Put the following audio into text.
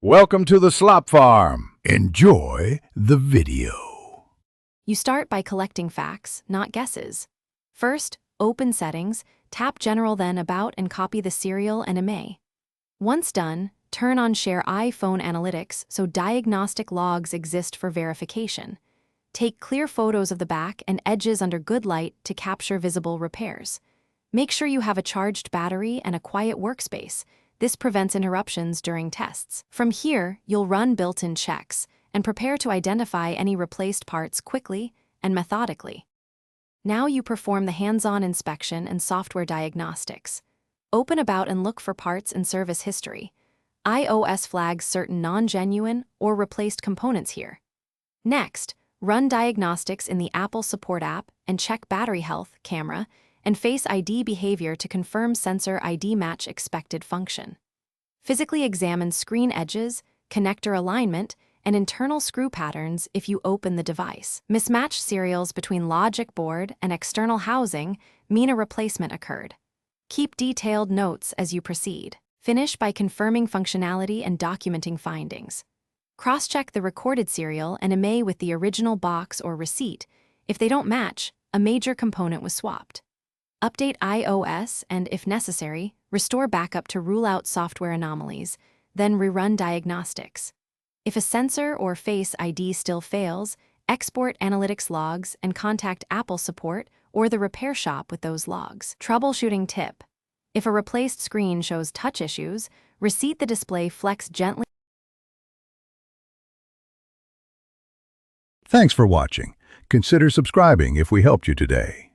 Welcome to the Slop Farm. Enjoy the video. You start by collecting facts, not guesses. First, open Settings, tap General, then About, and copy the serial and IMEI. Once done, turn on Share iPhone Analytics so diagnostic logs exist for verification. Take clear photos of the back and edges under good light to capture visible repairs. Make sure you have a charged battery and a quiet workspace. This prevents interruptions during tests. From here, you'll run built-in checks and prepare to identify any replaced parts quickly and methodically. Now you perform the hands-on inspection and software diagnostics. Open About and look for parts and service history. iOS flags certain non-genuine or replaced components here. Next, run diagnostics in the Apple Support app and check battery health, camera, and Face ID behavior to confirm sensor ID match expected function. Physically examine screen edges, connector alignment, and internal screw patterns if you open the device. Mismatched serials between logic board and external housing mean a replacement occurred. Keep detailed notes as you proceed. Finish by confirming functionality and documenting findings. Cross-check the recorded serial and IMEI with the original box or receipt. If they don't match, a major component was swapped. Update iOS and, if necessary, restore backup to rule out software anomalies, then rerun diagnostics. If a sensor or Face ID still fails, export analytics logs and contact Apple support or the repair shop with those logs. Troubleshooting tip: if a replaced screen shows touch issues, reseat the display flex gently. Thanks for watching. Consider subscribing if we helped you today.